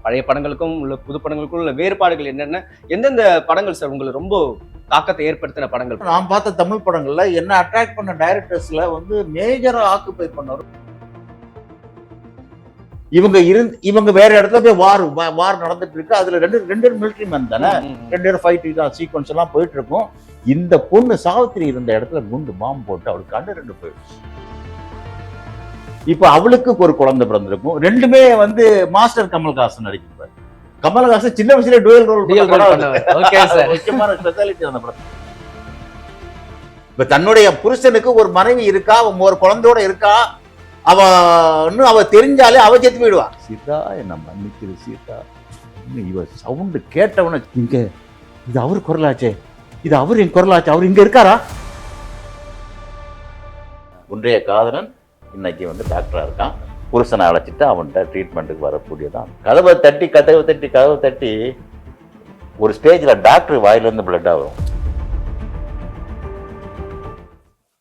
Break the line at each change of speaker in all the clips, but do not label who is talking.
பழைய படங்களுக்கும் உள்ள புது படங்களுக்கும் உள்ள வேறுபாடுகள் என்னென்ன, எந்தெந்த படங்கள் சார் உங்களுக்கு ரொம்ப தாக்கத்தை ஏற்படுத்தின படங்கள்?
நான் பார்த்த தமிழ் படங்கள்ல என்ன அட்ராக்ட் பண்ண டைரக்டர்ஸ்ல வந்து மேஜரா ஆக்குபை பண்ணவர் இவங்க வேற இடத்துல போய் வார் நடந்துட்டு இருக்கு. அதுல ரெண்டு மிலிட்டரி மேன் தானே, ரெண்டு பேரும் ஃபைட் தான் சீக்வன்ஸ் எல்லாம் போயிட்டு இருக்கும். இந்த பொண்ணு சாவித்திரி இருந்த இடத்துல குண்டு பாம்பு போட்டு அவளுக்கு கண்டு ரெண்டு போயிடுச்சு. இப்ப அவளுக்கு ஒரு குழந்தை பிறந்திருக்கும். ரெண்டுமே வந்து மாஸ்டர் கமல்ஹாசன் நடிக்கிறார். கமல்ஹாசன் சின்ன வயசுல டூயல் ரோல் முக்கியமான ஸ்பெஷாலிட்டி அந்த படம். இப்ப தன்னுடைய புருஷனுக்கு ஒரு மனைவி இருக்கா, ஒரு குழந்தையோட இருக்கா, அவ தெரிஞ்சாலே அவ செத்து போயிடுவா. சீதா என்ன மன்னிக்குது சீதா, இவ சவுண்டு கேட்டவன இங்க இது அவரு குரலாச்சே, இது அவரு என் குரலாச்சு, அவர் இங்க இருக்காரா? ஒன்றைய காதலன் இன்னைக்கு வந்து டாக்டரா இருக்கான். புருஷனை அழைச்சிட்டு அவன்கிட்ட ட்ரீட்மெண்ட்டுக்கு வரக்கூடியதான். கதவை தட்டி ஒரு ஸ்டேஜ்ல டாக்டர் வாயிலிருந்து பிளட்டா வரும்.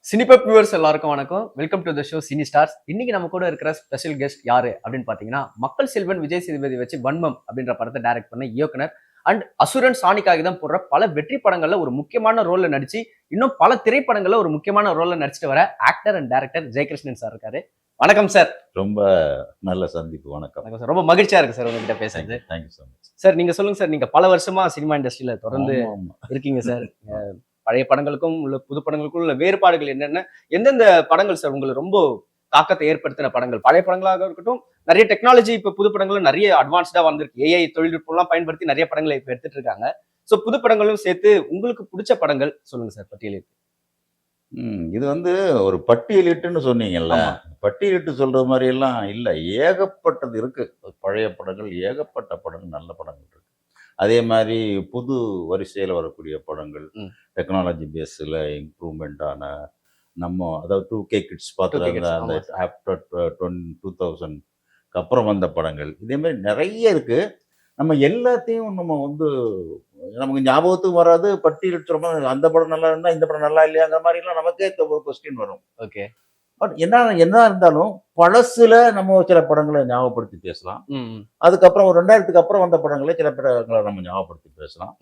சினிபப் வியூவர்ஸ் எல்லாருக்கும் வணக்கம். Welcome to the show Cine Stars. இன்னைக்கு நம்ம கூட இருக்கிற ஸ்பெஷல் கெஸ்ட் யாரு அப்படின்னு பாத்தீங்கன்னா, மக்கள் செல்வன் விஜய் சேதுபதி வச்சு வன்மம் அப்படின்ற படத்தை டைரக்ட் பண்ண இயக்குனர் அண்ட் அசுரன் சாணிக்காக தான் போடுற பல வெற்றி படங்கள்ல ஒரு முக்கியமான ரோல்ல நடிச்சு, இன்னும் பல திரைப்படங்கள்ல ஒரு முக்கியமான ரோல்ல நடிச்சுட்டு வர actor and director Jayakrishnan sir இருக்காரு. வணக்கம் சார்.
ரொம்ப நல்ல சந்திப்பு. வணக்கம்
சார். ரொம்ப மகிழ்ச்சியா இருக்கு சார் உங்ககிட்ட பேசுறது.
Thank you so much
sir. நீங்க சொல்லுங்க சார், நீங்க பல வருஷமா சினிமா இண்டஸ்ட்ரியில தொடர்ந்து இருக்கீங்க சார். பழைய படங்களுக்கும் உள்ள புது படங்களுக்கும் உள்ள வேறுபாடுகள் என்னென்ன, எந்தெந்த படங்கள் சார் உங்களுக்கு ரொம்ப தாக்கத்தை ஏற்படுத்தின படங்கள்? பழைய படங்களாக இருக்கட்டும், நிறைய டெக்னாலஜி இப்ப புது படங்களும் நிறைய அட்வான்ஸ்டா வந்திருக்கு. ஏஐ தொழில்நுட்பம் எல்லாம் பயன்படுத்தி நிறைய படங்களை இப்ப எடுத்துட்டு இருக்காங்க. சோ புது படங்களும் சேர்த்து உங்களுக்கு பிடிச்ச படங்கள் சொல்லுங்க சார் பட்டியலிட்டு.
இது வந்து ஒரு பட்டியலிட்டுன்னு சொன்னீங்கல்ல, பட்டியலிட்டு சொல்ற மாதிரி எல்லாம் இல்ல, ஏகப்பட்டது இருக்கு. பழைய படங்கள் ஏகப்பட்ட படங்கள், நல்ல படங்கள் இருக்கு. அதே மாதிரி புது வரிசையில் வரக்கூடிய படங்கள், டெக்னாலஜி பேஸில் இம்ப்ரூவ்மெண்ட் ஆன நம்ம, அதாவது 2K கிட்ஸ் பார்த்துருக்காங்க, அந்த ஆஃப்டர் 2000க்கு அப்புறம் வந்த படங்கள், இதே மாதிரி நிறைய இருக்கு. நம்ம எல்லாத்தையும் நம்ம வந்து நமக்கு ஞாபகத்துக்கு வராது. பட்டியலிட்டு அந்த படம் நல்லா இருந்தா இந்த படம் நல்லா இல்லையாங்கிற மாதிரிலாம் நமக்கே ஒரு கொஸ்டின் வரும்.
ஓகே.
பட் என்ன இருந்தாலும் பழசுல நம்ம சில படங்களை ஞாபகப்படுத்தி பேசலாம். அதுக்கப்புறம் ஒரு 2000க்கு அப்புறம் வந்த படங்களை சில படங்களை நம்ம ஞாபகப்படுத்தி பேசலாம்.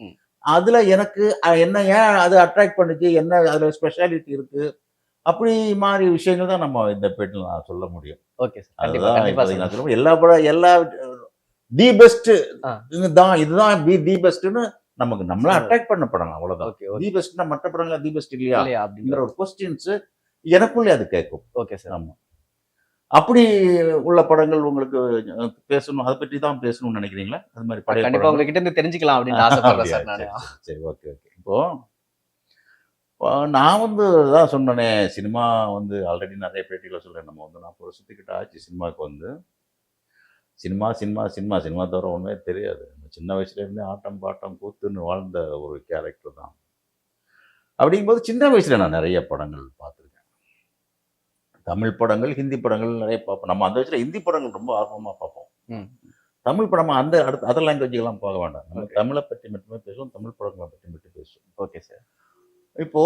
அதுல எனக்கு என்ன, ஏன் அது அட்ராக்ட் பண்ணுச்சு, என்ன அதுல ஸ்பெஷாலிட்டி இருக்கு, அப்படி மாதிரி விஷயங்கள் தான் நம்ம இந்த பேட்டில் நான் சொல்ல முடியும்.
Okay sir. அதுதான்
எல்லா படம் எல்லா தி பெஸ்ட் இதுதான் தி பெஸ்ட்னு நமக்கு நம்மள அட்ராக்ட் பண்ண படம் அவ்வளவுதான். தி பெஸ்ட்னா மற்ற படங்கள் தி பெஸ்ட் இல்லையா அப்படிங்கிற ஒரு கொஸ்டின்ஸ் எனக்குள்ளே அது கேட்கும்.
Okay sir.
ஆமா, அப்படி உள்ள படங்கள் உங்களுக்கு பேசணும், அதை பற்றி தான் பேசணும்னு நினைக்கிறீங்களா? அது மாதிரி படம்
கண்டிப்பா உங்ககிட்ட இருந்து தெரிஞ்சுக்கலாம் அப்படின்னு ஆசைப்படுறேன் சார் நானே.
சரி, ஓகே. இப்போ நான் வந்து தான் சொன்னேனே, சினிமா வந்து ஆல்ரெடி நிறைய பேட்டிகளை சொல்றேன். நம்ம வந்து 40 வருஷத்துக்கிட்ட ஆச்சு சினிமாவுக்கு வந்து. சினிமா தவிர ஒன்றுமே தெரியாது. சின்ன வயசுலேருந்தே ஆட்டம் பாட்டம் கூத்துன்னு வாழ்ந்த ஒரு கேரக்டர் தான். அப்படிங்கும்போது சின்ன வயசுல நான் நிறைய படங்கள் பார்த்துருக்கேன். தமிழ் படங்கள், ஹிந்தி படங்கள் நிறைய பார்ப்போம். நம்ம அந்த வயசுல ஹிந்தி படங்கள் ரொம்ப ஆர்வமாக பார்ப்போம். தமிழ் படம் அந்த அதர் லாங்குவேஜ்லாம் பார்க்க வேண்டாம். நம்ம தமிழை பற்றி மட்டுமே பேசுவோம், தமிழ் படங்களை பற்றி மட்டும் பேசுவோம்.
Okay sir.
இப்போ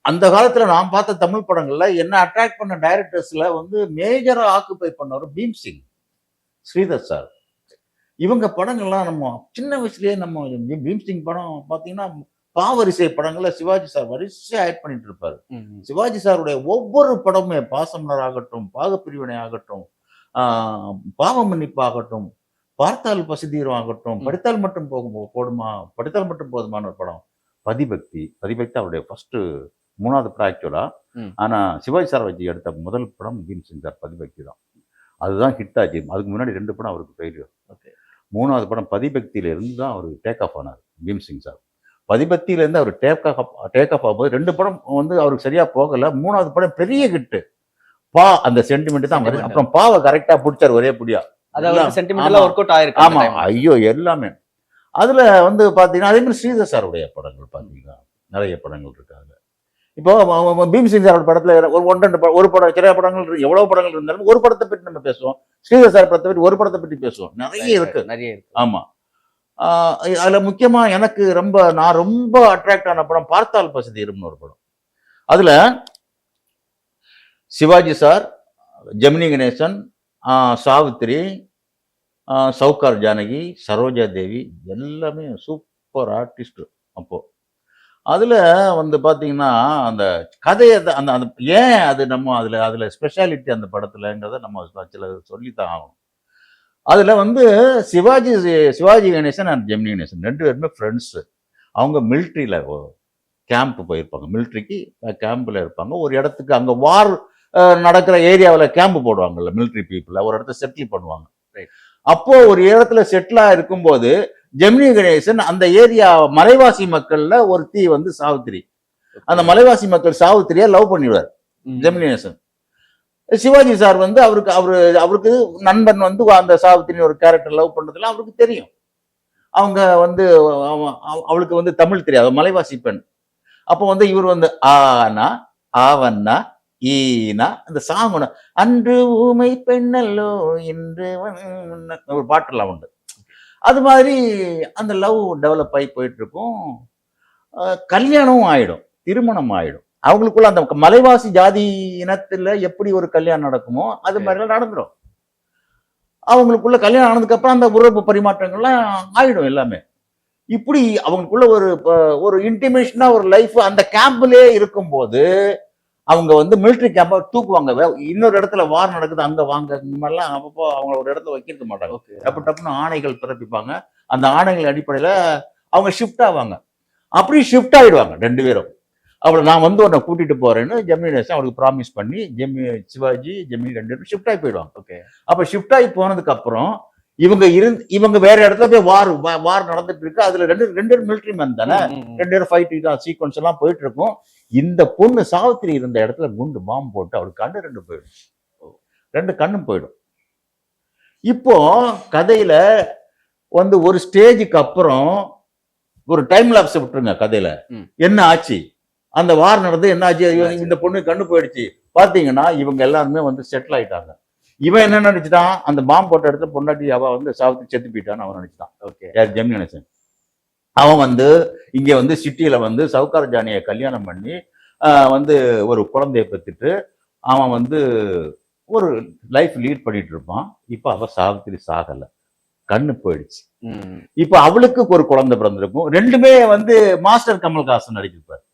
அந்த காலத்துல நான் பார்த்த தமிழ் படங்கள்ல என்ன அட்ராக்ட் பண்ண டைரக்டர்ஸ்ல வந்து மேஜரா ஆக்குபை பண்ணவர் பீம்சிங், ஸ்ரீதர் சார். இவங்க படங்கள்லாம் நம்ம சின்ன வயசுலயே நம்ம பீம்சிங் படம் பார்த்தீங்கன்னா பாவரிசை படங்கள்ல சிவாஜி சார் வரிசையா ஆட் பண்ணிட்டு இருப்பாரு. சிவாஜி சாருடைய ஒவ்வொரு படமுமே, பாசமலர் ஆகட்டும், பாகப்பிரிவினை ஆகட்டும், பாவ மன்னிப்பு ஆகட்டும், பார்த்தால் பசிதீரம் ஆகட்டும், படித்தால் மட்டும் போதுமான ஒரு படம் பதிபக்தி அவருடைய ஃபர்ஸ்ட் 3வது படம் ஆக்சுவலா. ஆனா சிவாஜி சார் வச்சு எடுத்த முதல் படம் பீம்சிங் சார் பதிபக்தி தான். அதுதான் ஹிட் ஆச்சு. அதுக்கு முன்னாடி 2 படம் அவருக்கு ஃபெயிலியர். 3வது படம் பதிபக்தியில இருந்து தான் அவர் டேக் ஆஃப் ஆனார் பீம்சிங் சார். பதிபக்தியிலேருந்து அவர் டேக் ஆஃப் ஆகும்போது 2 படம் வந்து அவருக்கு சரியா போகல. 3வது படம் பெரிய ஹிட்டு. அந்த சென்டிமெண்ட் தான் வருது. அப்புறம் பாவை கரெக்டா பிடிச்சார், ஒரே புடியா. ஆமா, ஐயோ எல்லாமே. அதுல வந்து பாத்தீங்கன்னா அதே மாதிரி ஸ்ரீதர் சாருடைய படங்கள் பாத்தீங்கன்னா நிறைய படங்கள் இருக்காங்க. இப்போ பீம்சிங் சாரோட படத்துல ஒரு படம், சில படங்கள், எவ்வளவு படங்கள் இருந்தாலும் ஒரு படத்தை பற்றி நம்ம பேசுவோம். ஸ்ரீதர் சார் படத்தை பற்றி ஒரு படத்தை பற்றி பேசுவோம். நிறைய இருக்கு. ஆமா, அதுல முக்கியமா எனக்கு நான் ரொம்ப அட்ராக்ட் ஆன படம் பார்த்தால் பசிதீரம்னு ஒரு படம். அதுல சிவாஜி சார், ஜெமினி கணேசன், சாவித்திரி, சவுகார் ஜானகி, சரோஜா தேவி எல்லாமே சூப்பர் ஆர்டிஸ்ட் அப்போ. அதுல வந்து பாத்தீங்கன்னா, அந்த கதைய அந்த அந்த ஏன் அது நம்ம அதுல ஸ்பெஷாலிட்டி அந்த படத்துலங்கிறத நம்ம சில சொல்லித்தான் ஆகணும். அதுல வந்து சிவாஜி கணேசன் அண்ட் ஜெமினி கணேசன் 2 பேருமே ஃப்ரெண்ட்ஸ். அவங்க மிலிட்டரியில கேம்ப் போயிருப்பாங்க. மிலிட்டரிக்கு கேம்ப்ல இருப்பாங்க. ஒரு இடத்துக்கு அங்க வார் நடக்கிற ஏரியாவுல கேம்ப் போடுவாங்கல்ல மிலிட்டரி பீப்புள். ஒரு இடத்த செட்டில் பண்ணுவாங்க.
ரைட்.
அப்போ ஒரு இடத்துல செட்டிலா இருக்கும்போது ஜெமினி கணேசன் அந்த ஏரியா மலைவாசி மக்கள்ல ஒருத்தி வந்து சாவித்திரி. அந்த மலைவாசி மக்கள் சாவித்திரியை லவ் பண்ணிடுவார் ஜெமினி கணேசன். சிவாஜி சார் வந்து அவருக்கு நண்பன் வந்து அந்த சாவித்திரி ஒரு கேரக்டர் லவ் பண்றதுலாம் அவருக்கு தெரியும். அவங்க வந்து அவளுக்கு வந்து தமிழ் தெரியாது, மலைவாசி பெண். அப்போ வந்து இவர் வந்து ஆனா ஆவன்னா ஈனா அந்த சாங் ஒன்று, அன்று ஊமை பெண்ணல்லோ இன்று ஒரு பாட்டுலாம் உண்டு. அது மாதிரி அந்த லவ் டெவலப் ஆகி போயிட்டு இருக்கும். கல்யாணமும் ஆயிடும், திருமணம் ஆயிடும். அவங்களுக்குள்ள அந்த மலைவாசி ஜாதி இனத்துல எப்படி ஒரு கல்யாணம் நடக்குமோ அது மாதிரிலாம் நடந்துடும். அவங்களுக்குள்ள கல்யாணம் ஆனதுக்கு அப்புறம் அந்த உறவு பரிமாற்றங்கள்லாம் ஆயிடும் எல்லாமே. இப்படி அவங்களுக்குள்ள ஒரு இன்டிமேஷனா ஒரு லைஃப் அந்த கேம்ப்லயே இருக்கும்போது அவங்க வந்து மிலிட்டரி கேம்பை தூக்குவாங்க. இன்னொரு இடத்துல வார் நடக்குது அங்க வாங்க, இந்த மாதிரிலாம் அப்பப்போ அவங்க ஒரு இடத்துல வைக்க மாட்டாங்க. டப்பு டப்புன்னு ஆணைகள் பிறப்பிப்பாங்க. அந்த ஆணைகள் அடிப்படையில அவங்க ஷிஃப்ட் ஆவாங்க. அப்படி ஷிஃப்ட் ஆயிடுவாங்க 2 பேரும். அவளை நான் வந்து உன்னை கூட்டிட்டு போறேன்னு ஜெமினி கணேசன் அவளுக்கு ப்ராமிஸ் பண்ணி சிவாஜி ஜெமினி 2 பேரும் ஷிஃப்ட் ஆகி போயிடுவாங்க.
ஓகே.
அப்ப ஷிஃப்ட் ஆகி போனதுக்கு அப்புறம் இவங்க வேற இடத்துல போய் வார் நடந்துட்டு இருக்கு. அதுல ரெண்டு மிலிட்டரி மேன் தானே, 2 பேரும் ஃபைட் சீக்வன்ஸ் எல்லாம் போயிட்டு இருக்கும். இந்த பொண்ணு சாவித்திரி இருந்த இடத்துல குண்டு பாம்பு போட்டு அவளுக்கு கண்ணு 2 போயிடும். 2 கண்ணும் போயிடும். இப்போ கதையில வந்து ஒரு ஸ்டேஜுக்கு அப்புறம் ஒரு டைம் லாப்ஸ் விட்டுருங்க கதையில. என்ன ஆச்சு, அந்த வார் நடந்து என்ன ஆச்சு, இந்த பொண்ணு கண்ணு போயிடுச்சு. பாத்தீங்கன்னா இவங்க எல்லாருமே வந்து செட்டில் ஆயிட்டாங்க. இவன் என்ன நினைச்சிட்டான், அந்த பாம்பு போட்ட இடத்துல பொண்டாட்டி அவ வந்து சாவித்திரி செத்து போயிட்டான்னு அவன் நினைச்சிட்டான். ஓகே. யார், ஜெமினி கணேசன். அவன் வந்து இங்க வந்து சிட்டியில வந்து சவுகார் ஜானியை கல்யாணம் பண்ணி வந்து ஒரு குழந்தைய பெற்றுட்டு அவன் வந்து ஒரு லைஃப் லீட் பண்ணிட்டு இருப்பான். இப்ப அவ சாவித்திரி சாகல, கண்ணு போயிடுச்சு. இப்ப அவளுக்கு ஒரு குழந்தை பிறந்திருக்கும். 2மே வந்து மாஸ்டர் கமல்ஹாசன் நடிச்சிருப்பார்.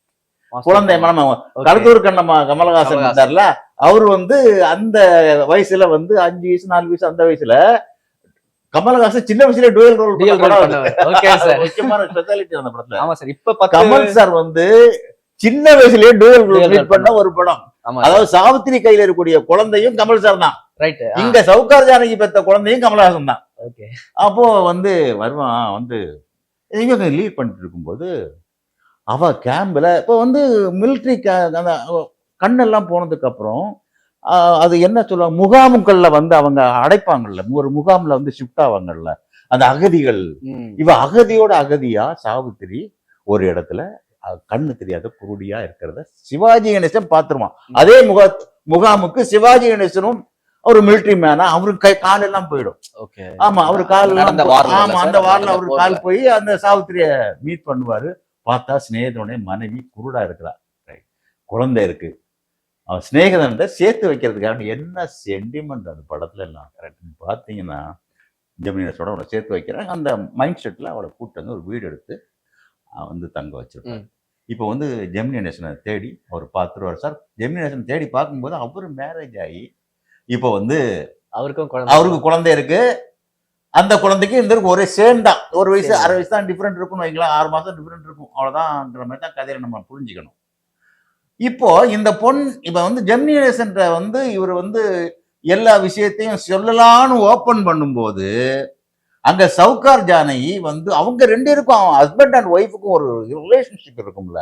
குழந்தை மனம் கடத்தூர் கமலஹாசன் இருந்தார்ல, அவரு வந்து அந்த வயசுல வந்து 5 வயசு 4 வயசு அந்த வயசுல கமலஹாசன் சின்ன வயசுல டூயல் ரோல் முக்கியமான ஸ்பெஷாலிட்டி அந்த படத்துல.
ஆமா சார். இப்ப
கமல் சார் வந்து சின்ன வயசுலயே டூயல் ரோல் பண்ண ஒரு படம். அதாவது சாவித்திரி கையில இருக்கக்கூடிய குழந்தையும் கமல் சார் தான். ரைட். இங்க சவுகார் ஜானகி பெத்த குழந்தையும் கமலஹாசன் தான். ஓகே. அப்போ வந்து வருவான், வந்து இவங்க லீட் பண்ணிட்டு இருக்கும்போது அவ கேம்ப்ல இப்போ வந்து மிலிட்ரி அந்த கண்ணெல்லாம் போனதுக்கு அப்புறம் அது என்ன சொல்லுவாங்க, முகாமுக்கள்ல வந்து அவங்க அடைப்பாங்கல்ல, ஒரு முகாம்ல வந்து ஷிஃப்ட் ஆவாங்கல்ல அந்த அகதிகள். இவ அகதியோட அகதியா சாவித்திரி ஒரு இடத்துல கண்ணு தெரியாத குருடியா இருக்கிறத சிவாஜி கணேசன் பாத்துருவான். அதே முகாமுக்கு சிவாஜி கணேசனும் ஒரு மிலிட்ரி மேனா அவருக்கு காலெல்லாம் போயிடும். ஆமா, அவரு கால் அந்த வார்ல அவரு கால் போய் அந்த சாவித்திரிய மீட் பண்ணுவாரு. பார்த்தா சிநேகிதனுடைய மனைவி குருடா இருக்கிறா, குழந்தை இருக்கு. அவன் சிநேகிதன் சேர்த்து வைக்கிறதுக்காக என்ன சென்டிமெண்ட் அந்த படத்துல எல்லாம் பாத்தீங்கன்னா, ஜெமினி கணேசனோட அவனை சேர்த்து வைக்கிறாங்க. அந்த மைண்ட் செட்ல அவளை கூப்பிட்டு வந்து ஒரு வீடு எடுத்து வந்து தங்க வச்சிருப்பாங்க. இப்போ வந்து ஜெமினி கணேசனை தேடி அவர் பார்த்துருவார் சார். ஜெமினி கணேசன் தேடி பார்க்கும்போது அவரு மேரேஜ் ஆகி இப்போ வந்து அவருக்கு குழந்தை இருக்கு. அந்த குழந்தைக்கு இந்த ஒரே சேம் தான், ஒரு வயசு 1/2 வயசு தான் டிஃப்ரெண்ட் இருக்கும்னு வைங்களா, 6 மாசம் டிஃப்ரெண்ட் இருக்கும், அவ்வளவுதான்ற மாதிரி தான் கதையில நம்ம புரிஞ்சுக்கணும். இப்போ இந்த இப்ப வந்து ஜெமினி கணேசன் வந்து இவர் வந்து எல்லா விஷயத்தையும் சொல்லலான்னு ஓபன் பண்ணும்போது அங்க சவுகார் ஜானகி வந்து அவங்க 2 பேருக்கும் ஹஸ்பண்ட் அண்ட் ஒய்ஃபுக்கும் ஒரு ரிலேஷன்ஷிப் இருக்கும்ல,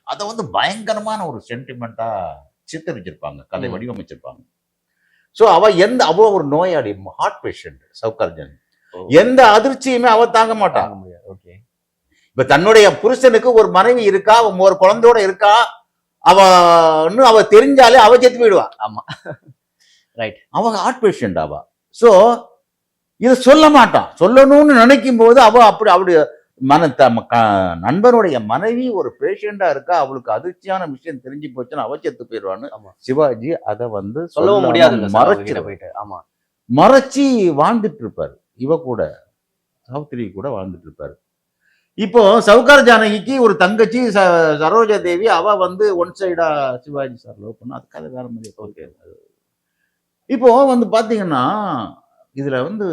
அதை வந்து பயங்கரமான ஒரு சென்டிமெண்டா சித்தரிச்சிருப்பாங்க, கதை வடிவமைச்சிருப்பாங்க. சோ அவ ஒரு நோயாளி, ஹார்ட் பேஷண்ட் சவுகார் ஜானகி. எந்த அதிர்ச்சியுமே அவ தாங்க மாட்டாங்க. இப்ப தன்னுடைய புருஷனுக்கு ஒரு மனைவி இருக்கா, ஒரு குழந்தையோட இருக்கா, அவ தெரிஞ்சாலே அவ செத்து போயிடுவா. ஆமா, ரைட். அவ ஹார்ட் பேஷண்ட் அவ. சோ இதை சொல்ல மாட்டான். சொல்லணும்னு நினைக்கும் போது அப்படி நண்பனுடைய மனைவி ஒரு பேஷண்டா இருக்கா, அவளுக்கு அதிர்ச்சியான விஷயம் தெரிஞ்சு போச்சுன்னா அவ செத்து போயிடுவான்னு சிவாஜி அதை வந்து சொல்லவும் முடியாது, மறைச்சு வாழ்ந்துட்டு இருப்பாரு. இவ கூட சாவித்திரி கூட வாழ்ந்துட்டு இருப்பாரு. இப்போ சவுகார் ஜானகிக்கு ஒரு தங்கச்சி சரோஜா தேவி, அவ வந்து ஒன் சைடா சிவாஜி சார் லவ் பண்ணா, அது கதை வேற மாதிரி.
ஓகே.
இப்போ வந்து பாத்தீங்கன்னா இதுல வந்து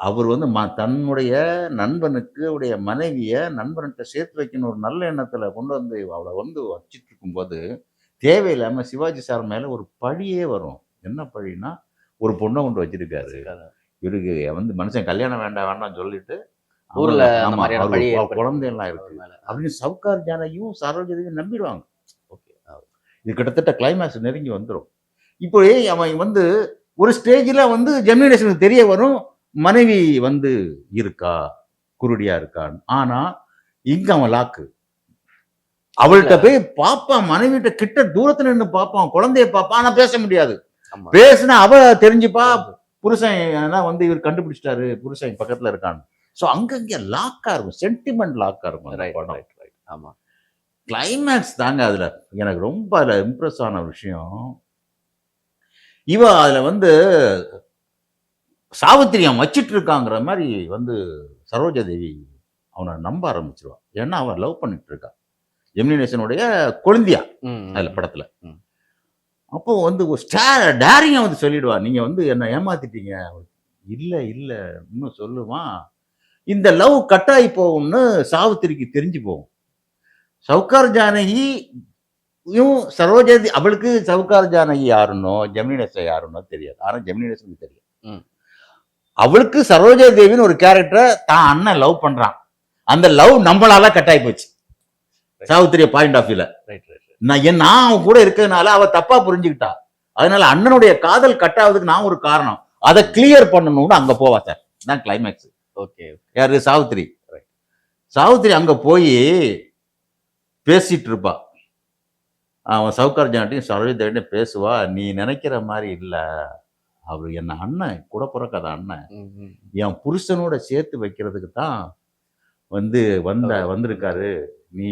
அவர் வந்து தன்னுடைய நண்பனுக்கு உடைய மனைவிய நண்பன்கிட்ட சேர்த்து வைக்கணும் ஒரு நல்ல எண்ணத்துல கொண்டு வந்து அவளை வந்து வச்சிட்டு இருக்கும்போது தேவையில்லாம சிவாஜி சார் மேல ஒரு பழியே வரும். என்ன பழினா, ஒரு பொண்ணை கொண்டு வச்சிருக்காரு, இவருக்கு வந்து மனுஷன் கல்யாணம் வேண்டாம் வேண்டாம் சொல்லிட்டு
ஊர்ல அந்த மாதிரியான பழி
குழந்தை எல்லாம் இருக்கு அப்படின்னு சவுகார் ஜானகியும் சரோஜதையும் நம்பிடுவாங்க. இது கிட்டத்தட்ட கிளைமேக்ஸ் நெருங்கி வந்துடும். இப்போ அவன் வந்து ஒரு ஸ்டேஜ்ல வந்து ஜெமினேஷனுக்கு தெரிய வரும் மனைவி வந்து இருக்கா, குருடியா இருக்கான்னு. ஆனா இங்க அவன் லாக்கு. அவள்கிட்ட போய் பாப்பான், மனைவிட்ட கிட்ட தூரத்துல நின்று பாப்பான், குழந்தைய பாப்பான், ஆனா பேச முடியாது. பேசுனா அவ தெரிஞ்சுப்பா புருஷன் வந்து இவர் கண்டுபிடிச்சிட்டாரு, புருஷன் பக்கத்துல இருக்கான்னு. ஸோ அங்கங்க லாக்கா இருக்கும், சென்டிமெண்ட் லாக்கா இருக்கும்.
ஆமா,
கிளைமேக்ஸ் தாங்க அதுல எனக்கு ரொம்ப அதுல இம்ப்ரெஸ் ஆன விஷயம். இவ அதுல வந்து சாவித்திரி அவன் வச்சிட்டு இருக்காங்கிற மாதிரி வந்து சரோஜா தேவி அவனை நம்ப ஆரம்பிச்சிருவான். ஏன்னா அவன் லவ் பண்ணிட்டு இருக்கான், ஜெமினேஷனுடைய கொழுந்தியா அதுல படத்துல. அப்போ வந்து டேரிங்கா வந்து சொல்லிடுவா, நீங்க வந்து என்ன ஏமாத்திட்டீங்க. இல்ல இல்ல இன்னும் சொல்லுவான். இந்த லவ் கட்டாயி போகும்னு சாவித்திரிக்கு தெரிஞ்சு போகும். சவுகார் ஜானகி சரோஜா அவளுக்கு சவுகார் ஜானகி யாருன்னோ ஜெமினேஷன் யாருன்னோ தெரியாது. ஆனா ஜெமினேஷனுக்கு தெரியும். அவளுக்கு சரோஜா தேவின்னு ஒரு கேரக்டரை தான் அண்ணன் லவ் பண்றான். அந்த லவ் நம்மளால கட்டாயி போச்சு சாவித்திரிய பாயிண்ட் ஆஃப் வியூல. நான் அவன் கூட இருக்கிறதுனால அவ தப்பா புரிஞ்சுக்கிட்டா. அதனால அண்ணனுடைய காதல் கட்டாவதுக்கு நான் ஒரு காரணம், அதை கிளியர் பண்ணணும்னு அங்க போவா சார். தான் கிளைமேக்ஸ். ஓகே, யாரு? சாவித்திரி. சாவித்திரி அங்க போய் பேசிட்டு இருப்பா. அவன் சவுகார் ஜானகியும் சரோஜா தேவியும் பேசுவா. நீ நினைக்கிற மாதிரி இல்ல, அவர் என்ன அண்ணன், கூட பிறக்காத அண்ணன், என் புருஷனோட சேர்த்து வைக்கிறதுக்கு தான் வந்து வந்திருக்காரு, நீ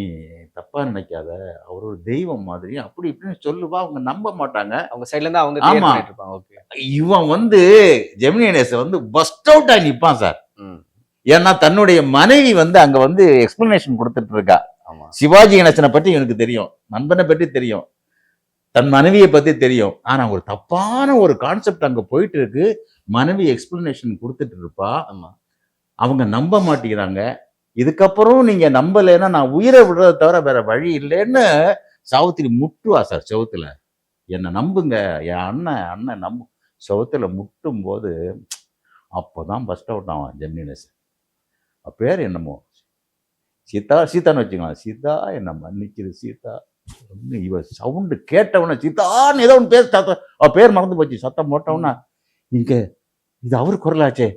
தப்பா நினைக்காத, அவர் ஒரு தெய்வம் மாதிரி அப்படி இப்படின்னு சொல்லுவா. அவங்க நம்ப மாட்டாங்க. அவங்க சைட்ல இருந்து அவங்க ஆமா இவன் வந்து ஜெமினி கணேசன் வந்து பஸ்ட் அவுட் ஆகி நிப்பான் சார். ஏன்னா தன்னுடைய மனைவி வந்து அங்க வந்து எக்ஸ்பிளனேஷன் கொடுத்துட்டு இருக்கா. சிவாஜி கணேசனை பற்றி இவனுக்கு தெரியும், நண்பனை பற்றி தெரியும், தன் மனைவியை பத்தி தெரியும். ஆனா ஒரு தப்பான ஒரு கான்செப்ட் அங்க போயிட்டு இருக்கு. மனைவி எக்ஸ்பிளனேஷன் கொடுத்துட்டு இருப்பா. அவங்க நம்ப மாட்டேங்கிறாங்க. இதுக்கப்புறம் நீங்க நம்பலைன்னா நான் உயிரை விடுறத தவிர வேற வழி இல்லைன்னு சாவித்திரி முட்டுவா சார் செவுத்துல. என்னை நம்புங்க, என் அண்ணன் நம்பு. செவுத்துல முட்டும் போது அப்போதான் பஸ்ட் அவுட் ஆவான் ஜெமினி கணேசன். பேர் என்னமோ சீதான்னு வச்சுக்கலாம். சீதா என்ன மன்னிச்சிரு சீதா. இவ சவுண்டு கேட்டவன சீதான்னு ஏதோ ஒன்று பேச, அவ பேர் மறந்து போச்சு. சத்தம் போட்டவனா, இங்க இது அவரு குரலாச்சே,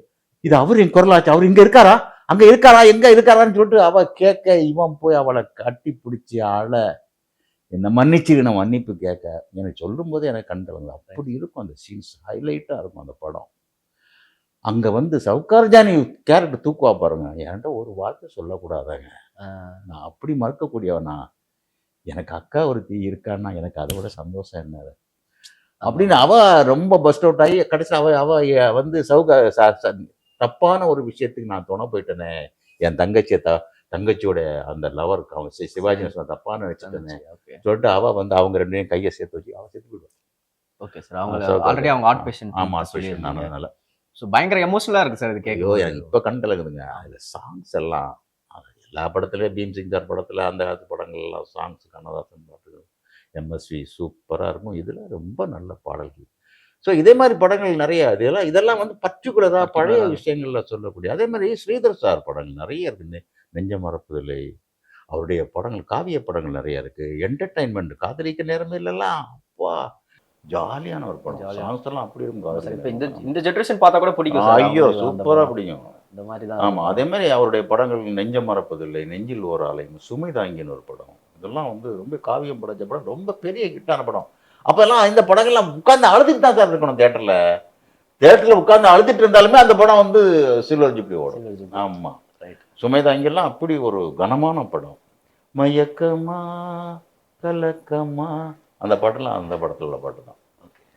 இது அவரு என் குரலாச்சு, அவர் இங்க இருக்காரா, அங்க இருக்காரா, எங்க இருக்காரான்னு சொல்லிட்டு அவ கேட்க, இவன் போய் அவளை கட்டி பிடிச்சி என்ன மன்னிச்சிரு, நான் மன்னிப்பு கேட்க. எனக்கு சொல்லும் போதே எனக்கு கண்டவங்க அப்படி இருக்கும். அந்த சீன்ஸ் ஹைலைட்டா இருக்கும் அந்த படம். அங்க வந்து சவுகார் ஜானகி கேரக்டர் தூக்குவா பாருங்க. என்கிட்ட ஒரு வார்த்தை சொல்லக்கூடாதாங்க, நான் அப்படி மறுக்கக்கூடியவனா, எனக்கு அக்கா ஒருத்தி இருக்கான்னா எனக்கு அதை விட சந்தோஷம் என்ன அப்படின்னு அவ ரொம்ப பஸ்ட் அவுட் ஆகி கடைசி அவ வந்து தப்பான ஒரு விஷயத்துக்கு நான் துணை போயிட்டேனே, என் தங்கச்சியோட அந்த லவருக்கு அவன் சிவாஜி தப்பான வச்சுட்டேனே சொல்லிட்டு அவ வந்து அவங்க ரெண்டு பேரும் கையை சேர்த்து வச்சு அவ சேர்த்து போயிடுவான். ஓகே சார், ஆல்ரெடி அவங்க ஆர்ட் பேஷண்ட். ஆமா, ஆர்ட் பேஷண்ட். அதனால ஸோ பயங்கர எமோஷனலா இருக்கு சார் இது கேட்கும். எனக்கு இப்போ கண்டலங்குதுங்க. அதில் சாங்ஸ் எல்லாம் எல்லா படத்துலையும் பீம்சிங் சார் படத்தில் அந்த காலத்து படங்கள்லாம் சாங்ஸ், கண்ணதாசன் பாட்டுகள், எம்எஸ்வி சூப்பராக இருக்கும். இதில் ரொம்ப நல்ல பாடல்கள். ஸோ இதே மாதிரி படங்கள் நிறைய, இதெல்லாம் வந்து பர்டிகுலராக பழைய விஷயங்களில் சொல்லக்கூடிய. அதே மாதிரி ஸ்ரீதர் சார் படங்கள் நிறைய இருக்குது. நெஞ்ச மறப்பதில்லை, அவருடைய படங்கள், காவிய படங்கள் நிறைய இருக்குது. என்டர்டைன்மெண்ட், காதலிக்க நேரமே இல்லைலாம் அப்பா ஜாலியான ஒரு படம். சாங்ஸ் எல்லாம் அப்படி இருக்கும். இந்த ஜெனரேஷன் பார்த்தா கூட பிடிக்கும். ஐயோ சூப்பராக பிடிக்கும் இந்த மாதிரி தான். ஆமாம், அதே மாதிரி அவருடைய படங்கள் நெஞ்ச மறப்பதில்லை, நெஞ்சில் ஓர் ஆலயம், சுமைதாங்கின்னு ஒரு படம், இதெல்லாம் வந்து ரொம்ப காவியம் படைச்ச படம், ரொம்ப பெரிய ஹிட்டான படம். அப்போல்லாம் இந்த படங்கள்லாம் உட்காந்து அழுதுட்டு தான் சார் இருக்கணும் தேட்டரில் உட்காந்து அழுதுட்டு இருந்தாலுமே அந்த படம் வந்து சில்வர் ஜூப்ளி ஓடும். ஆமாம், சுமைதாங்கியெல்லாம் அப்படி ஒரு கனமான படம். மயக்கமா கலக்கமா அந்த பாட்டுலாம் அந்த படத்தில் உள்ள பாட்டு தான்.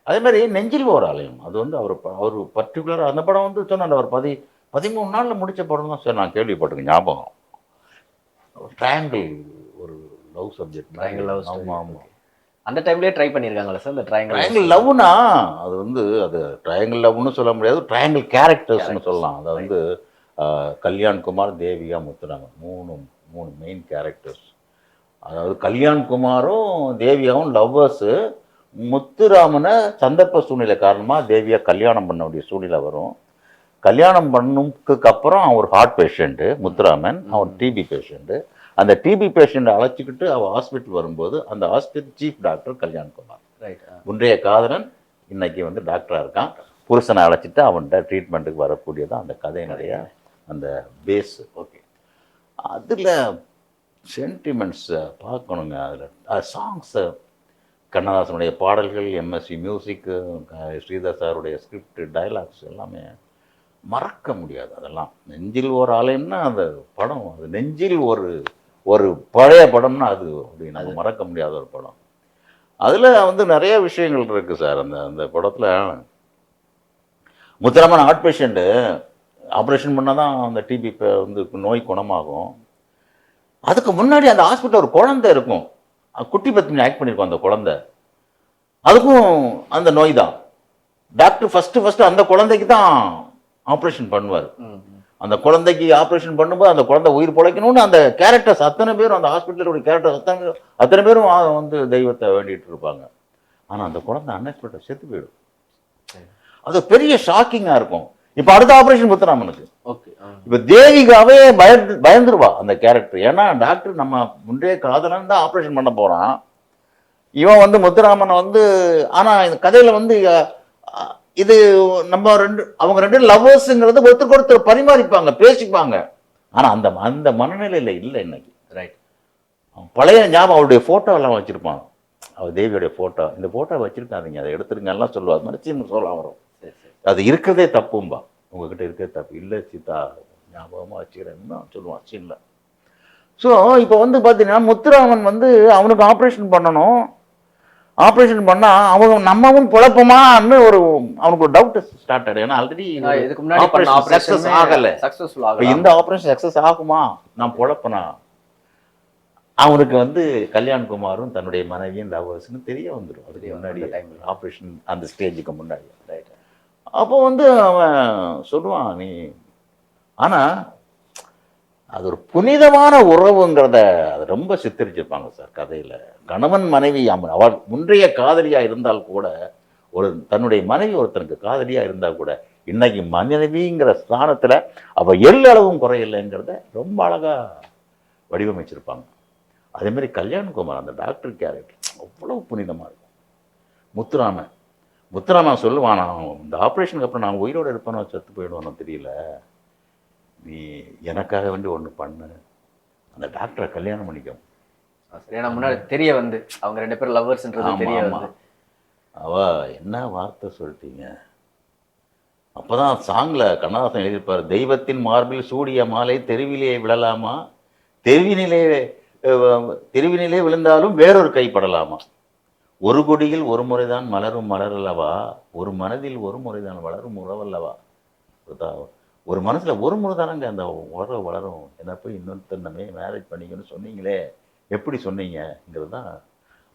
அதே மாதிரி நெஞ்சில் ஓர் ஆலயம் அது வந்து அவர் பர்டிகுலராக அந்த படம் வந்து சொன்னார் அவர் 13 நாளில் முடிச்ச படம் தான் சார். நான் கேள்விப்பட்டிருக்கேன், ஞாபகம். ட்ரையாங்கிள் ஒரு love subject.
Triangle love story.
ஆமாம் ஆமாம்.
அந்த டைம்லயே ட்ரை பண்ணிருக்காங்களா சார் இந்த
ட்ரையாங்கிள்
ட்ரையாங்கிள்
லவ்னா அது வந்து அது ட்ரையாங்கிள் லவ்னு சொல்ல முடியாது, ட்ரையாங்கிள் கேரக்டர்ஸ்னு சொல்லலாம். அதை வந்து கல்யாண்குமார், தேவிகா, முத்துராமன் மூணு மெயின் கேரக்டர்ஸ். அதாவது கல்யாண்குமாரும் தேவியாவும் லவ்வர்ஸு. முத்துராமனை சந்தர்ப்ப சூழ்நிலை காரணமாக தேவியா கல்யாணம் பண்ண வேண்டிய சூழ்நிலை வரும். கல்யாணம் பண்ணதுக்கு அப்புறம் அவன் ஒரு ஹார்ட் பேஷண்ட்டு முத்துராமன், அவன் டிபி பேஷண்ட்டு. அந்த டிபி பேஷண்ட்டை அழைச்சிக்கிட்டு அவள் ஹாஸ்பிட்டல் வரும்போது அந்த hospital chief doctor Kalyankumar,
right.
ஒன்றைய காதலன், இன்னைக்கு வந்து டாக்டராக இருக்கான். புருஷனை அழைச்சிட்டு அவன்கிட்ட ட்ரீட்மெண்ட்டுக்கு வரக்கூடியதான் அந்த கதையினுடைய அந்த பேஸு. ஓகே, அதில் சென்டிமெண்ட்ஸை பார்க்கணுங்க. அதில் சாங்ஸை, கண்ணதாசனுடைய பாடல்கள், எம்எஸ்சி மியூசிக்கு, ஸ்ரீதர் சாருடைய ஸ்கிரிப்ட், டைலாக்ஸ் எல்லாமே மறக்க முடியாது. அதெல்லாம் நெஞ்சில் ஒரு ஆலயம்னா அந்த படம், அது நெஞ்சில் ஒரு பழைய படம்னா அது அப்படி நம்ம மறக்க முடியாத ஒரு படம். அதில் வந்து நிறைய விஷயங்கள் இருக்குது சார். அந்த படத்தில் முத்துராமன் ஹார்ட் பேஷண்ட்டு, ஆப்ரேஷன் பண்ணால் தான் அந்த டிபி வந்து நோய் குணமாகும். அதுக்கு முன்னாடி அந்த ஹாஸ்பிட்டல் ஒரு குழந்தை இருக்கும், குட்டி பத்மினி ஆக்ட் பண்ணியிருக்கோம். அந்த குழந்தை அதுக்கும் அந்த நோய் தான். டாக்டர் ஃபஸ்ட்டு அந்த குழந்தைக்கு தான் ஆப்ரேஷன் பண்ணுவார். அந்த குழந்தைக்கு ஆப்ரேஷன் பண்ணும்போது அந்த குழந்தை உயிர் பிழைக்கணும்னு அந்த கேரக்டர்ஸ் அத்தனை பேரும், அந்த ஹாஸ்பிட்டலுடைய கேரக்டர்ஸ் அத்தனை பேரும் வந்து தெய்வத்தை வேண்டிட்டு இருப்பாங்க. ஆனால் அந்த குழந்தை அன்எக்ஸ்பெக்டட் செத்து போயிடும். அது பெரிய ஷாக்கிங்காக இருக்கும். இப்போ அடுத்த ஆப்ரேஷன் முத்துராமனுக்கு. ஓகே, இப்போ தேவிகாவே பயந்துருவா அந்த கேரக்டர். ஏன்னா டாக்டர் நம்ம முன்னே காதலன் தான் ஆப்ரேஷன் பண்ண போகிறான். இவன் வந்து முத்துராமனை வந்து, ஆனால் இந்த கதையில் வந்து இது நம்ம அவங்க ரெண்டு லவ்வர்ஸுங்கிறது ஒருத்தருக்கு ஒருத்தர் பரிமாறிப்பாங்க, பேசிப்பாங்க. ஆனால் அந்த மனநிலையில் இல்லை இன்னைக்கு. ரைட். பழைய ஞாபகம், அவருடைய ஃபோட்டோ எல்லாம் வச்சுருப்பான், அவர் தேவியோடைய ஃபோட்டோ. இந்த ஃபோட்டோ வச்சுருக்காதீங்க, அதை எடுத்துருங்க எல்லாம் சொல்லுவார். மறுச்சின்னு சொல்ல வரும். அது இருக்கிறதே தப்பும்பா, உங்ககிட்ட இருக்கிறதே தப்பு இல்லை சீதா, ஞாபகமாக வச்சுக்கிறேன்னு சொல்லுவான் சீனில். ஸோ இப்போ வந்து பார்த்தீங்கன்னா முத்துராமன் வந்து அவனுக்கு ஆப்ரேஷன் பண்ணணும். ஆப்ரேஷன் பண்ணால் அவங்க நம்மவும் குழப்பமான்னு அவனுக்கு ஒரு டவுட் ஸ்டார்ட் ஆகிடும். ஏன்னா ஆல்ரெடி
இதுக்கு முன்னாடி
சக்ஸஸ் ஆகலை.
சக்ஸஸ்ஃபுல் ஆகல.
இந்த ஆப்ரேஷன் சக்ஸஸ் ஆகுமா, நான் குழப்பனா. அவனுக்கு வந்து கல்யாண்குமாரும் தன்னுடைய மனைவியும் லவ்வர்ஸ்னு தெரிய வந்துடும். அதுக்கு முன்னாடி ஆப்ரேஷன் அந்த ஸ்டேஜுக்கு முன்னாடி. ரைட். அப்போ வந்து அவன் சொல்லுவான் நீ, ஆனால் அது ஒரு புனிதமான உறவுங்கிறத அது ரொம்ப சித்தரிச்சிருப்பாங்க சார் கதையில். கணவன் மனைவி, அவள் முன்றைய காதலியாக இருந்தால் கூட, தன்னுடைய மனைவி ஒருத்தனுக்கு காதலியாக இருந்தால் கூட, இன்னைக்கு மனைவிங்கிற ஸ்தானத்தில் அவள் எள்ளளவும் குறையில்லைங்கிறத ரொம்ப அழகாக வடிவமைச்சிருப்பாங்க. அதேமாதிரி கல்யாண்குமார் அந்த டாக்டர் கேரக்டர் அவ்வளோ புனிதமாக இருக்கும். முத்துராமன் சொல்லுவான், நான் இந்த ஆப்ரேஷனுக்கு அப்புறம் நான் உயிரோடு இருப்பேனோ செத்து போயிடுவானோ தெரியல, நீ எனக்காக வேண்டி ஒன்று பண்ணு, அந்த டாக்டரை கல்யாணம் பண்ணிக்கும்.
ஏன்னா முன்னாடி தெரிய வந்து அவங்க ரெண்டு பேரும் லவ்வர்ஸ்ன்றது தெரிய வந்து.
அவ என்ன வார்த்தை சொல்லிட்டீங்க. அப்போதான் சாங்கில் கண்ணதாசன் எழுதியிருப்பார், தெய்வத்தின் மார்பில் சூடிய மாலை தெருவிலே விழலாமா, தெருவினிலே விழுந்தாலும் வேறொரு கைப்படலாமா, ஒரு கொடியில் ஒரு முறைதான் மலரும் மலரல்லவா, ஒரு மனதில் ஒரு முறைதான் வளரும் உறவல்லவா. ஒரு மனசில் ஒரு முறை தானங்க அந்த உறவு வளரும். என்ன போய் இன்னொருத்தன்னமே மேரேஜ் பண்ணிக்கணும்னு சொன்னீங்களே, எப்படி சொன்னீங்கிறது தான்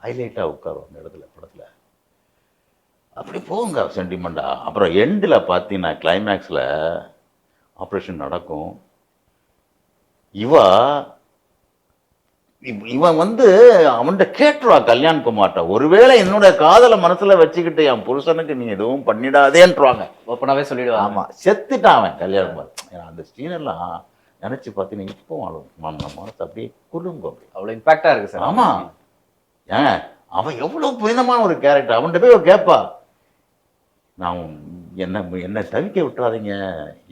ஹைலைட்டாக உட்காரும் அந்த இடத்துல படத்தில். அப்படி போங்க சென்டிமெண்ட்டாக. அப்புறம் எண்டில் பார்த்தீங்கன்னா கிளைமேக்ஸில் ஆப்ரேஷன் நடக்கும். இவன் வந்து அவன்கிட்ட கேட்டுருவா கல்யாண்குமார்ட்ட, ஒருவேளை என்னோட காதலை மனசுல வச்சுக்கிட்டு என் புருஷனுக்கு நீ எதுவும் பண்ணிடாதேன்றாங்க.
ஓப்பனாவே சொல்லிடுவாங்க.
ஆமா, செத்துட்டான் அவன் கல்யாண்குமார். அந்த சீனெல்லாம் நினைச்சு பார்த்தீங்கன்னா இப்போ மனசு அப்படியே குலுங்கும், அப்படி
அவ்வளோ இம்பாக்டா இருக்கு சார்.
ஆமா, ஏன் அவன் எவ்வளவு புனிதமான ஒரு கேரக்டர். அவன்கிட்ட போய் கேட்பா, நான் என்ன தவிக்க விட்டுறாதீங்க,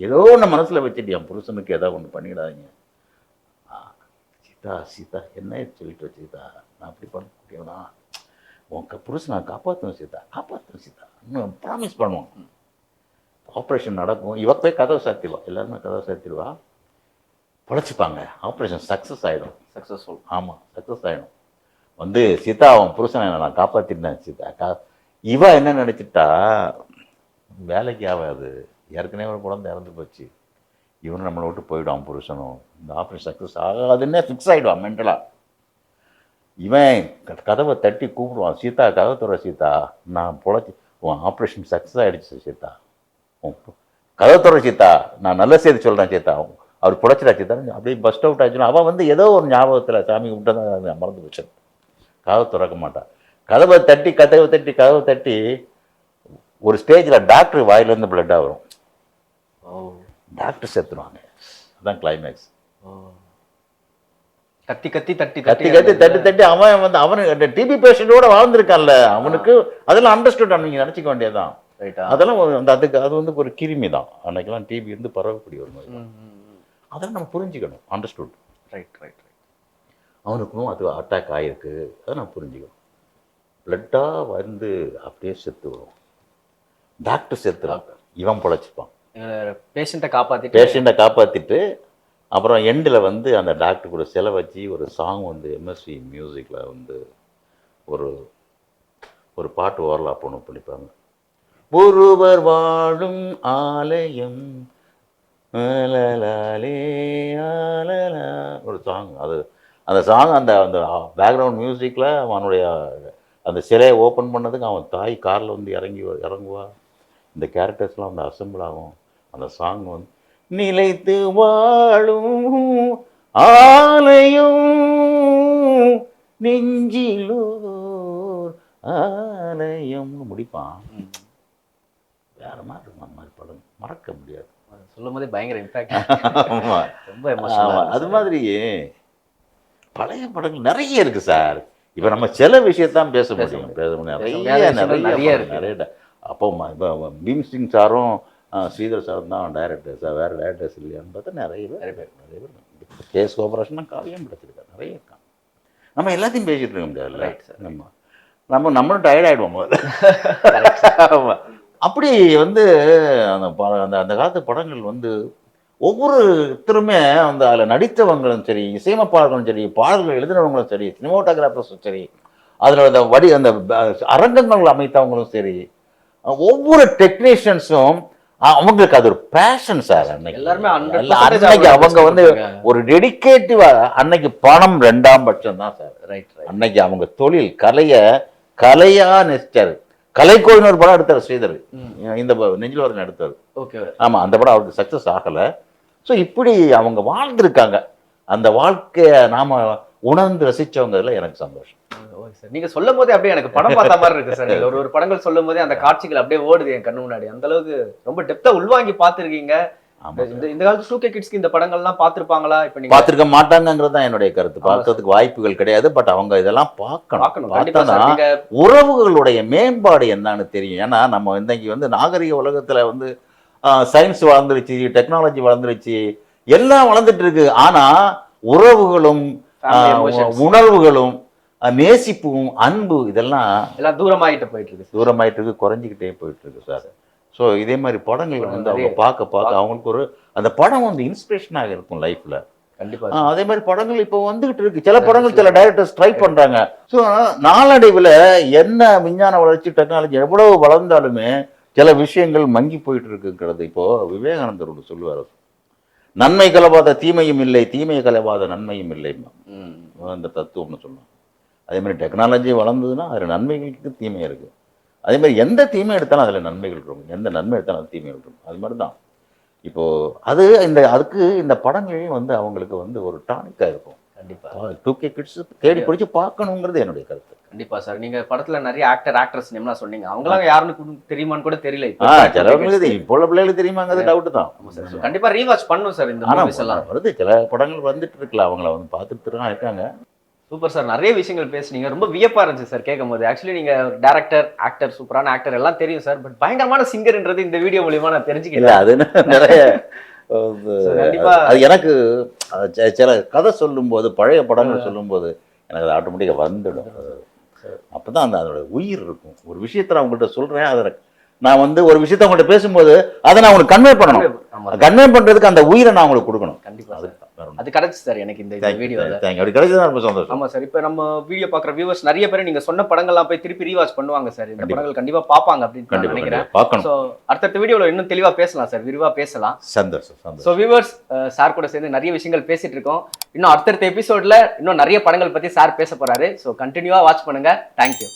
ஏதோ ஒன்று மனசுல வச்சுட்டு என் புருஷனுக்கு ஏதோ ஒன்று பண்ணிடாதீங்க. சீதா என்ன சொல்லிட்டு சீதா, நான் அப்படி பண்ண முடியும்னா உங்க புருஷனை காப்பாற்றுவேன் சீதா இன்னும் ப்ராமிஸ் பண்ணுவோம். ஆப்ரேஷன் நடக்கும், இவ போய் கதவை சாத்திடுவா, எல்லாருமே கதவை சாத்திடுவா, பொழைச்சிப்பாங்க. ஆப்ரேஷன் சக்ஸஸ் ஆகிடும்.
சக்ஸஸ்ஃபுல்.
ஆமாம், சக்ஸஸ் ஆகிடும். வந்து சீதா அவன் புருஷனை நான் காப்பாற்றிட்டேன் சீதா, இவ என்ன நினைச்சிட்டா, வேலைக்கு ஆகாது, ஏற்கனவே ஒரு குழந்தை இறந்து போச்சு, இவனும் நம்மளை விட்டு போயிடுவான் புருஷனும், இந்த ஆப்ரேஷன் சக்ஸஸ் ஆகாதுன்னே ஃபிக்ஸ் ஆகிடுவான் மென்டலாக. இவன் கதவை தட்டி கூப்பிடுவான், சீதா கதவை துற சீதா, நான் பொழைச்சி, உன் ஆப்ரேஷன் சக்ஸஸ் ஆகிடுச்சு சீதா, கதவை துற சீதா, நான் நல்ல செய்தி சொல்கிறேன் சீதா, அவர் பொழைச்சிடா சீதா. அப்படியே பஸ்ட் அவுட் ஆச்சுன்னா அவன் வந்து ஏதோ ஒரு ஞாபகத்தில் சாமி விட்டு மறந்து போச்சு, கதவை திறக்க மாட்டான். கதவை தட்டி ஒரு ஸ்டேஜில் டாக்டர் வாயிலேருந்து பிளட்டாக வரும், டாக்டர் செத்துருவாங்க. அதுதான் கிளைமேக்ஸ். தட்டி அவன் வந்து அவனு டிபி பேஷண்டோட வாழ்ந்துருக்கான்ல, அவனுக்கு அதெல்லாம் அண்டர்ஸ்டுட் நீங்க நினைச்சிக்க வேண்டியதுதான். அதெல்லாம் அதுக்கு அது வந்து ஒரு கிருமி தான், அன்னைக்கெல்லாம் டிபி வந்து பரவக்கூடிய ஒரு நோய். அதெல்லாம் நம்ம புரிஞ்சுக்கணும், அண்டர்ஸ்டுட். அவனுக்கும் அது அட்டாக் ஆகிருக்கு, அதை நம்ம புரிஞ்சுக்கணும். பிளட்டாக வந்து அப்படியே செத்து வரும், டாக்டர் செத்துறாங்க, இவன் பொழைச்சிப்பான், பேஷண்ட்டை காப்பாற்றிட்டு அப்புறம் எண்டில் வந்து அந்த டாக்டர் கூட செலவு வச்சு ஒரு சாங் வந்து எம்எஸ்வி மியூசிக்கில் வந்து ஒரு ஒரு பாட்டு ஓரலாக ஒன்று பண்ணிப்பாங்க. ஒருவர் வாழும் ஆலயம் ஒரு சாங். அது அந்த சாங் அந்த அந்த பேக்ரவுண்ட் மியூசிக்கில் அவனுடைய அந்த சிலையை ஓப்பன் பண்ணதுக்கு அவன் தாய் காரில் வந்து இறங்குவா, இந்த கேரக்டர்ஸ்லாம் வந்து அசம்பிள் ஆகும். அந்த சாங் வந்து நிலைத்து வாழும் ஆலயம் நெஞ்சிலோர் ஆலயம் முடிப்பான். வேற மாதிரி இருக்கும் அந்த மாதிரி படம், மறக்க முடியாது.
சொல்லும் போதே பயங்கர இம்பாக்ட்.
அது மாதிரி பழைய படங்கள் நிறைய இருக்கு சார். இப்ப நம்ம சில விஷயத்தான் பேச முடியும், நிறைய. அப்போ பீம்சிங் சாரும் ஸ்ரீதர் சாரும் தான் டைரக்டர் சார், வேறு டைரக்டர்ஸ் இல்லையான்னு பார்த்தா நிறைய பேர். கேஸ் கோஆபரேஷன் காவியம் படிச்சிருக்காரு, நிறைய இருக்காங்க. நம்ம எல்லாத்தையும் பேசிட்டு இருக்க முடியாது சார். நம்மளும் டயர்ட் ஆகிடுவோம். அப்படி வந்து அந்த காலத்து படங்கள் வந்து ஒவ்வொருத்தருமே அந்த அதில் நடித்தவங்களும் சரி, இசையமைப்பாளர்களும் சரி, பாடல்கள் எழுதினவங்களும் சரி, சினிமாட்டோகிராஃபர்ஸும் சரி, அதில் அந்த அரங்கங்கள் அமைத்தவங்களும் சரி, ஒவ்வொரு டெக்னீஷியன்ஸும் அவங்களுக்கு அது ஒரு பேஷன் சார். அன்னைக்கு அவங்க வந்து ஒரு டெடிகேட்டிவா, அன்னைக்கு பணம் 2ஆம் பட்சம் தான் சார். அன்னைக்கு அவங்க தொழில் கலையா நெசிச்சாரு. கலைக்கோயின்னு ஒரு படம் எடுத்தார் ஸ்ரீதர், இந்த நெஞ்சில் வர எடுத்தார். ஆமா, அந்த படம் அவருக்கு சக்சஸ் ஆகல. ஸோ இப்படி அவங்க வாழ்ந்திருக்காங்க. அந்த வாழ்க்கைய நாம உணர்ந்து ரசிச்சவங்கதுல எனக்கு சந்தோஷம்.
நீங்க சொல்லும் போதே அப்படியே எனக்கு படம் பார்த்த மாதிரி இருக்கு சார். நீங்க ஒரு படங்கள் சொல்லும் போதே அந்த காட்சிகள் அப்படியே ஓடுது என் கண்ணு முன்னாடி. அந்த அளவுக்கு ரொம்ப டெப்தா உள்வாங்கி பார்த்துருக்கீங்க. இந்த காலத்து 2K கிட்ஸ்க்கு இந்த படங்கள்லாம் பார்த்திருப்பாங்களா? இப்ப நீங்க பார்த்திருக்க
மாட்டாங்கிறது தான் என்னுடைய கருத்து. பார்க்கறதுக்கு வாய்ப்புகள் கிடையாது. பட் அவங்க இதெல்லாம் பார்க்கணும். உறவுகளுடைய மேம்பாடு என்னன்னு தெரியும். ஏன்னா நம்ம இன்னைக்கு வந்து நாகரிக உலகத்துல வந்து சயின்ஸ் வளர்ந்துருச்சு, டெக்னாலஜி வளர்ந்துருச்சு, எல்லாம் வளர்ந்துட்டு இருக்கு. ஆனா உறவுகளும் உணர்வுகளும் நேசிப்பும் அன்பு இதெல்லாம்
தூரமாயிட்டு இருக்கு,
குறைஞ்சிக்கிட்டே போயிட்டு இருக்கு சார். ஸோ இதே மாதிரி படங்கள் வந்து அவங்க பார்க்க அவங்களுக்கு ஒரு அந்த படம் வந்து இன்ஸ்பிரேஷனாக இருக்கும் லைஃப்ல.
கண்டிப்பா
அதே மாதிரி படங்கள் இப்போ வந்துகிட்டு இருக்கு. சில படங்கள் சில டைரக்டர்ஸ் ட்ரை பண்றாங்க. ஸோ நாளடைவில் என்ன விஞ்ஞான வளர்ச்சி, டெக்னாலஜி எவ்வளவு வளர்ந்தாலுமே சில விஷயங்கள் மங்கி போயிட்டு இருக்குங்கிறது. இப்போ விவேகானந்தர் ஒன்று சொல்லுவார், நன்மை கலவாத தீமையும் இல்லை, தீமையை கலவாத நன்மையும் இல்லை, அந்த தத்துவம்னு சொல்லுவாங்க. அதே மாதிரி டெக்னாலஜி வளர்ந்ததுன்னா அதில் நன்மைகளுக்கு தீமை இருக்கு. அதே மாதிரி எந்த தீமை எடுத்தாலும் அதில் நன்மைகள் இருக்கும், எந்த நன்மை எடுத்தாலும் அது தீமைகள் இருக்கும். அது மாதிரி தான் இப்போ அதுக்கு இந்த படங்களையும் வந்து அவங்களுக்கு வந்து ஒரு டானிக்காக இருக்கும்.
கண்டிப்பா
2K கிட்ஸ் தேடி பிடிச்சி பார்க்கணுங்கிறது என்னுடைய கருத்து.
கண்டிப்பா சார். நீங்க படத்துல நிறைய ஆக்டர்ஸ் நேம்லாம் சொன்னீங்க. அவங்களாம் யாருன்னு தெரியுமான்னு கூட தெரியல.
சிலவங்களுக்கு இப்போ உள்ள பிள்ளைகளுக்கு தெரியுமாங்கிறது டவுட் தான்.
கண்டிப்பா ரீவாட்ச் பண்ணும் சார். இந்த மூவிஸ் எல்லாம்
வருது, சில படங்கள் வந்துட்டு இருக்குல்ல, அவங்கள வந்து பார்த்துட்டு தான் இருக்காங்க.
Super sir. நிறைய விஷயங்கள் பேசுனீங்க, ரொம்ப வியப்பா இருந்துச்சு சார் கேட்கும் போது. ஆக்சுவலி நீங்க டைரக்டர், ஆக்டர், சூப்பரான ஆக்டர் எல்லாம் தெரியும் சார். பட் பயங்கரமான சிங்கர்ன்றது இந்த வீடியோ மூலியமா நான் தெரிஞ்சுக்கல.
அது நிறைய அது எனக்கு சில கதை சொல்லும் போது, பழைய படங்கள் சொல்லும் போது எனக்கு அது ஆட்டோமேட்டிக்கா வந்துடும். அப்பதான் அதோட உயிர் இருக்கும். ஒரு விஷயத்த நான் உங்கள்கிட்ட சொல்றேன், அதை நான் வந்து ஒரு விஷயத்த உங்கள்கிட்ட பேசும்போது அதை நான் உங்களுக்கு கன்வே பண்ணணும். கன்வே பண்றதுக்கு அந்த உயிரை நான் உங்களுக்கு கொடுக்கணும்.
கண்டிப்பா. அது கிடைச்சு சார் எனக்கு இந்த வீடியோல.
தேங்க்யூ. அப்படி கிடைச்சது ரொம்ப சந்தோஷம்.
ஆமா சார். இப்ப நம்ம வீடியோ பாக்குற வியூவர்ஸ் நிறைய பேர் நீங்க சொன்ன படங்கள்லாம் போய் திருப்பி ரீவாட்ச் பண்ணுவாங்க சார். இந்த
கண்டிப்பா.
படங்கள் கண்டிப்பா பாப்பாங்க அப்படின்னு நான் நினைக்கிறேன்.
பார்க்கணும்.
சோ அடுத்த வீடியோல இன்னும் தெளிவா பேசலாம் சார், விரிவா பேசலாம்.
சந்தோஷம்.
சோ வியூவர்ஸ், சார் கூட சேர்ந்து நிறைய விஷயங்கள் பேசிட்டு இருக்கோம். இன்னும் அடுத்தடுத்த எபிசோட்ல இன்னும் நிறைய படங்கள் பத்தி சார் பேச போறாரு. சோ கண்டினியூவா வாட்ச் பண்ணுங்க. தேங்க்யூ.